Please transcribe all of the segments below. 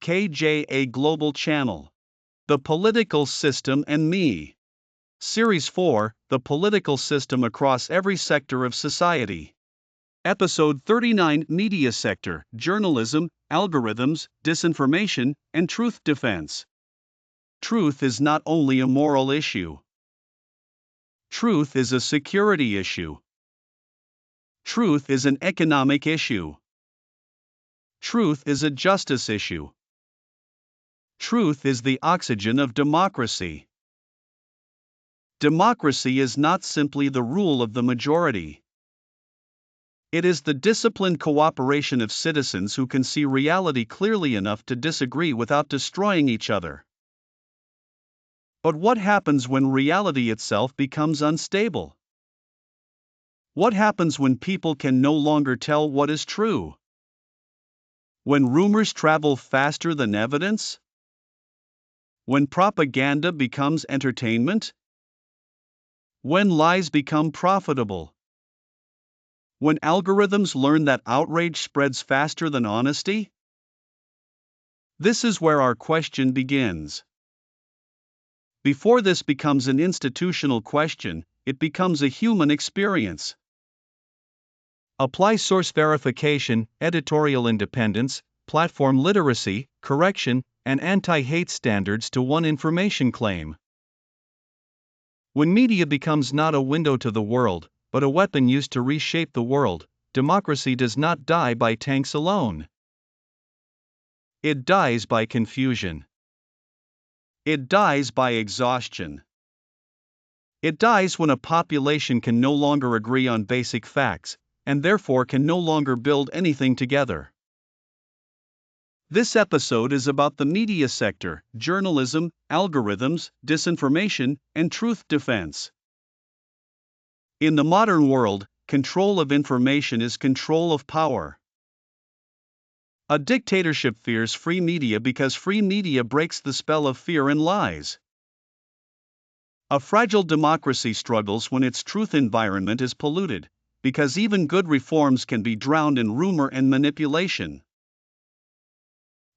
KJA Global Channel. The Political System and Me. Series 4, The Political System Across Every Sector of Society. Episode 39, Media Sector, Journalism, Algorithms, Disinformation, and Truth Defense. Truth is not only a moral issue. Truth is a security issue. Truth is an economic issue. Truth is a justice issue. Truth is the oxygen of democracy. Democracy is not simply the rule of the majority. It is the disciplined cooperation of citizens who can see reality clearly enough to disagree without destroying each other. But what happens when reality itself becomes unstable? What happens when people can no longer tell what is true? When rumors travel faster than evidence? When propaganda becomes entertainment? When lies become profitable? When algorithms learn that outrage spreads faster than honesty? This is where our question begins. Before this becomes an institutional question, it becomes a human experience. Apply source verification, editorial independence, platform literacy, correction, and anti-hate standards to one information claim. When media becomes not a window to the world, but a weapon used to reshape the world, democracy does not die by tanks alone. It dies by confusion. It dies by exhaustion. It dies when a population can no longer agree on basic facts, and therefore can no longer build anything together. This episode is about the media sector, journalism, algorithms, disinformation, and truth defense. In the modern world, control of information is control of power. A dictatorship fears free media because free media breaks the spell of fear and lies. A fragile democracy struggles when its truth environment is polluted, because even good reforms can be drowned in rumor and manipulation.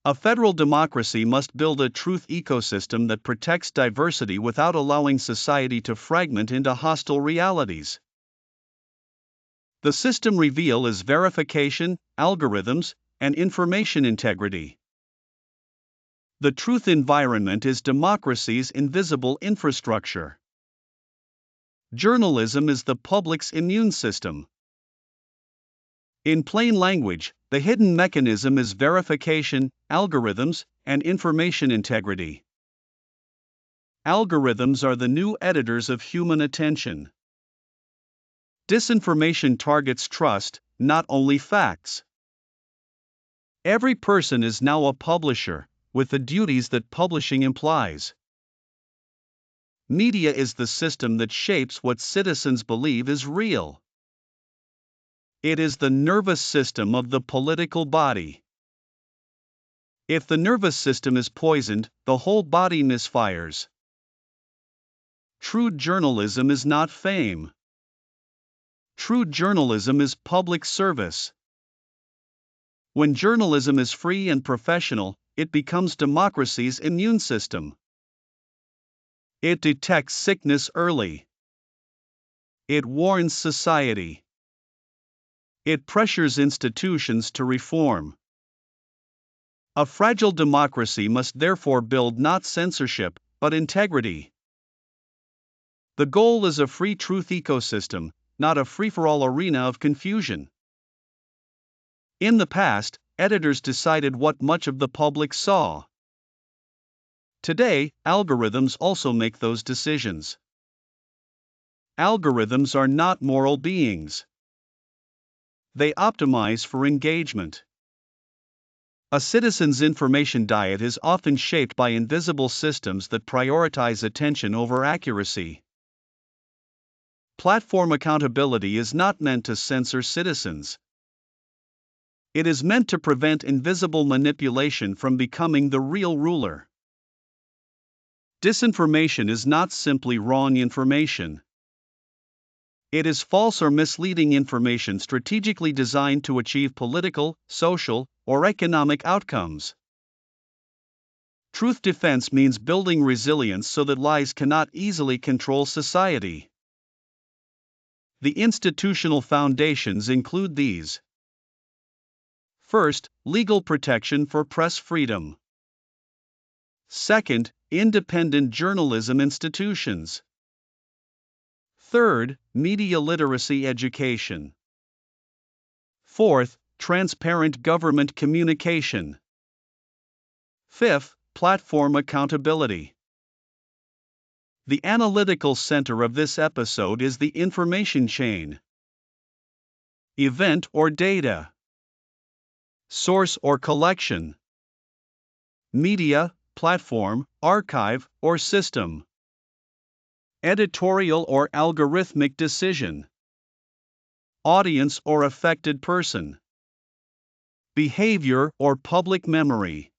A federal democracy must build a truth ecosystem that protects diversity without allowing society to fragment into hostile realities. The system reveal is verification, algorithms, and information integrity. The truth environment is democracy's invisible infrastructure. Journalism is the public's immune system. In plain language, the hidden mechanism is verification, algorithms, and information integrity. Algorithms are the new editors of human attention. Disinformation targets trust, not only facts. Every person is now a publisher, with the duties that publishing implies. Media is the system that shapes what citizens believe is real. It is the nervous system of the political body. If the nervous system is poisoned, the whole body misfires. True journalism is not fame. True journalism is public service. When journalism is free and professional, it becomes democracy's immune system. It detects sickness early. It warns society. It pressures institutions to reform. A fragile democracy must therefore build not censorship, but integrity. The goal is a free truth ecosystem, not a free-for-all arena of confusion. In the past, editors decided what much of the public saw. Today, algorithms also make those decisions. Algorithms are not moral beings. They optimize for engagement. A citizen's information diet is often shaped by invisible systems that prioritize attention over accuracy. Platform accountability is not meant to censor citizens. It is meant to prevent invisible manipulation from becoming the real ruler. Disinformation is not simply wrong information. It is false or misleading information strategically designed to achieve political, social, or economic outcomes. Truth defense means building resilience so that lies cannot easily control society. The institutional foundations include these. First, legal protection for press freedom. Second, independent journalism institutions. Third, media literacy education. Fourth, transparent government communication. Fifth, platform accountability. The analytical center of this episode is the information chain. Event or data. Source or collection. Media, platform, archive, or system. Editorial or algorithmic decision. Audience or affected person. Behavior or public memory.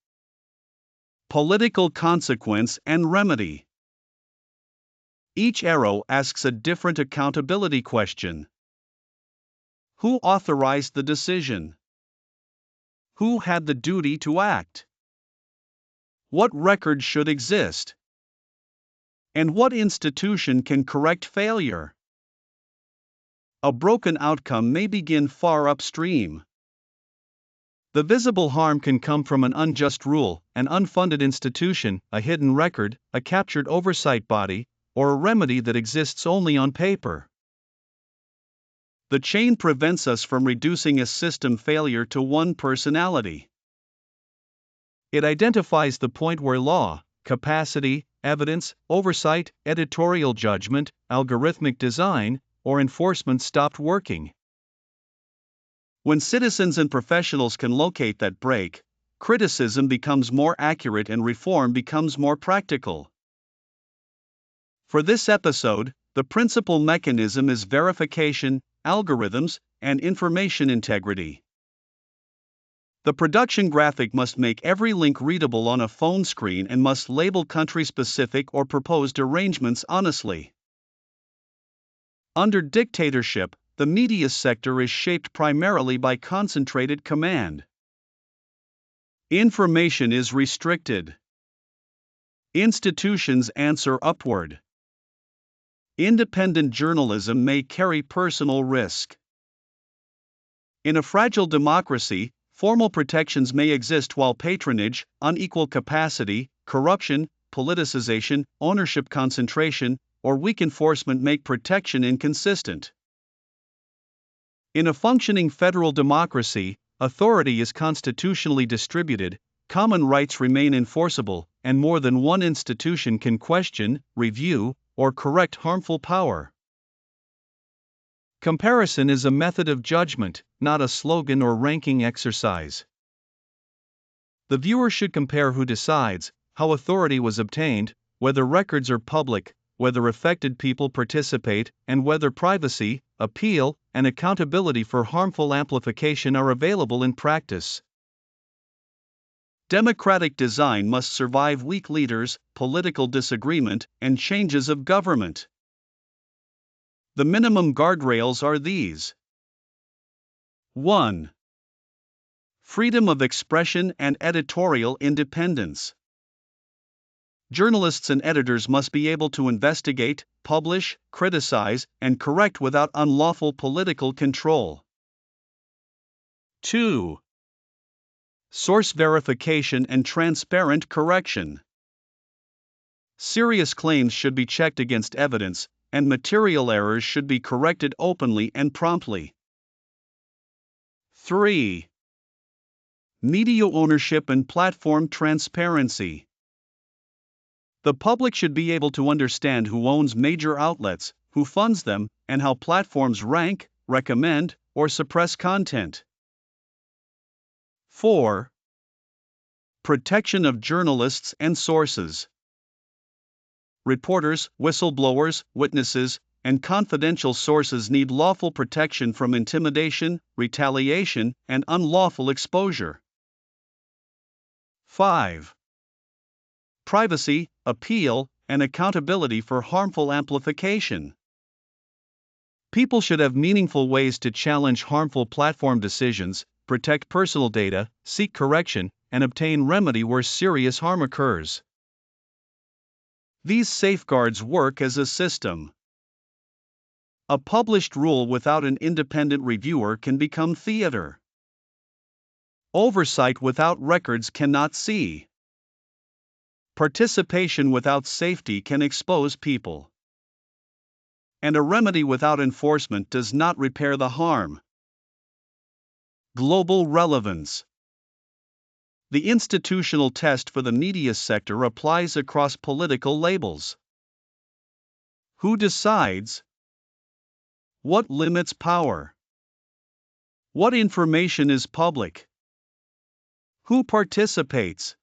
Political consequence and remedy. Each arrow asks a different accountability question. Who authorized the decision? Who had the duty to act? What record should exist? And what institution can correct failure? A broken outcome may begin far upstream. The visible harm can come from an unjust rule, an unfunded institution, a hidden record, a captured oversight body, or a remedy that exists only on paper. The chain prevents us from reducing a system failure to one personality. It identifies the point where law, capacity, evidence, oversight, editorial judgment, algorithmic design, or enforcement stopped working. When citizens and professionals can locate that break, criticism becomes more accurate and reform becomes more practical. For this episode, the principal mechanism is verification, algorithms, and information integrity. The production graphic must make every link readable on a phone screen and must label country-specific or proposed arrangements honestly. Under dictatorship, the media sector is shaped primarily by concentrated command. Information is restricted. Institutions answer upward. Independent journalism may carry personal risk. In a fragile democracy, formal protections may exist while patronage, unequal capacity, corruption, politicization, ownership concentration, or weak enforcement make protection inconsistent. In a functioning federal democracy, authority is constitutionally distributed, common rights remain enforceable, and more than one institution can question, review, or correct harmful power. Comparison is a method of judgment, not a slogan or ranking exercise. The viewer should compare who decides, how authority was obtained, whether records are public, whether affected people participate, and whether privacy, appeal, and accountability for harmful amplification are available in practice. Democratic design must survive weak leaders, political disagreement, and changes of government. The minimum guardrails are these. 1. Freedom of expression and editorial independence. Journalists and editors must be able to investigate, publish, criticize, and correct without unlawful political control. 2. Source verification and transparent correction. Serious claims should be checked against evidence, and material errors should be corrected openly and promptly. 3. Media ownership and platform transparency. The public should be able to understand who owns major outlets, who funds them, and how platforms rank, recommend, or suppress content. 4. Protection of journalists and sources. Reporters, whistleblowers, witnesses, and confidential sources need lawful protection from intimidation, retaliation, and unlawful exposure. 5. Privacy, appeal, and accountability for harmful amplification. People should have meaningful ways to challenge harmful platform decisions, protect personal data, seek correction, and obtain remedy where serious harm occurs. These safeguards work as a system. A published rule without an independent reviewer can become theater. Oversight without records cannot see. Participation without safety can expose people. And a remedy without enforcement does not repair the harm. Global relevance. The institutional test for the media sector applies across political labels. Who decides? What limits power? What information is public? Who participates?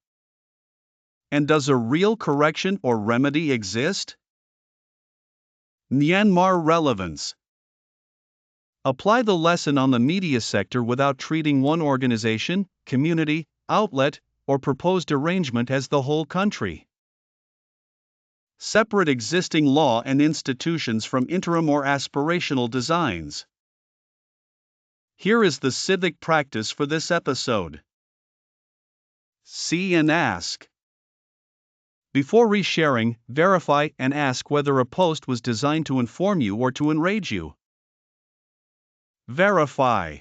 And does a real correction or remedy exist? Myanmar relevance. Apply the lesson on the media sector without treating one organization, community, outlet, or proposed arrangement as the whole country. Separate existing law and institutions from interim or aspirational designs. Here is the civic practice for this episode. See and ask. Before resharing, verify and ask whether a post was designed to inform you or to enrage you. Verify.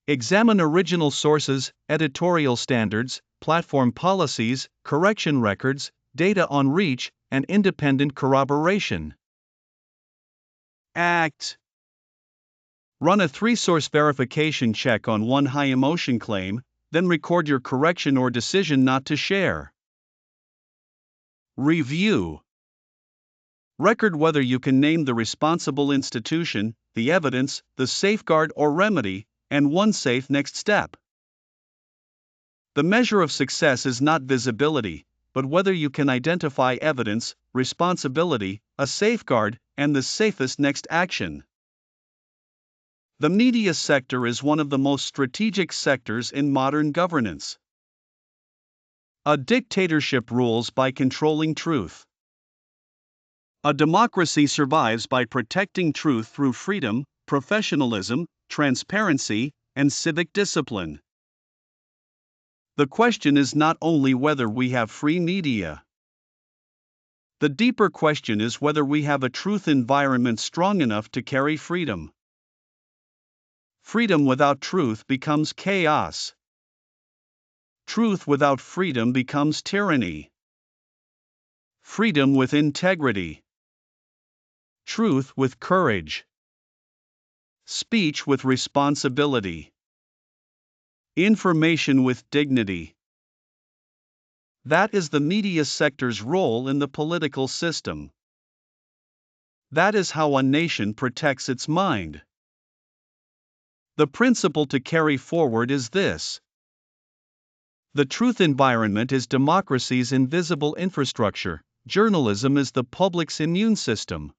Examine original sources, editorial standards, platform policies, correction records, data on reach, and independent corroboration. Act. Run a 3-source verification check on one high-emotion claim, then record your correction or decision not to share. Review. Record whether you can name the responsible institution, the evidence, the safeguard or remedy, and one safe next step. The measure of success is not visibility, but whether you can identify evidence, responsibility, a safeguard, and the safest next action. The media sector is one of the most strategic sectors in modern governance. A dictatorship rules by controlling truth. A democracy survives by protecting truth through freedom, professionalism, transparency, and civic discipline. The question is not only whether we have free media. The deeper question is whether we have a truth environment strong enough to carry freedom. Freedom without truth becomes chaos. Truth without freedom becomes tyranny. Freedom with integrity. Truth with courage. Speech with responsibility. Information with dignity. That is the media sector's role in the political system. That is how a nation protects its mind. The principle to carry forward is this. The truth environment is democracy's invisible infrastructure. Journalism is the public's immune system.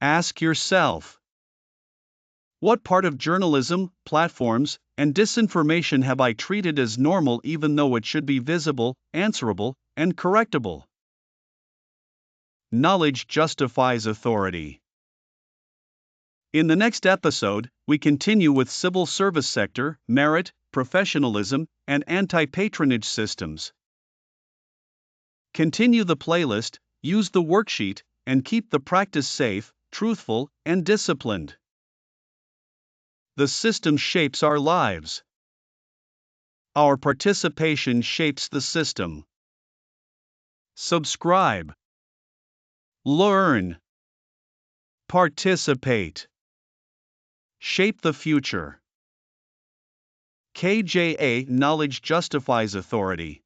Ask yourself, what part of journalism, platforms, and disinformation have I treated as normal even though it should be visible, answerable, and correctable? Knowledge justifies authority. In the next episode, we continue with civil service sector, merit, professionalism, and anti-patronage systems. Continue the playlist, use the worksheet, and keep the practice safe, truthful, and disciplined. The system shapes our lives. Our participation shapes the system. Subscribe. Learn. Participate. Shape the future. KJA Knowledge justifies authority.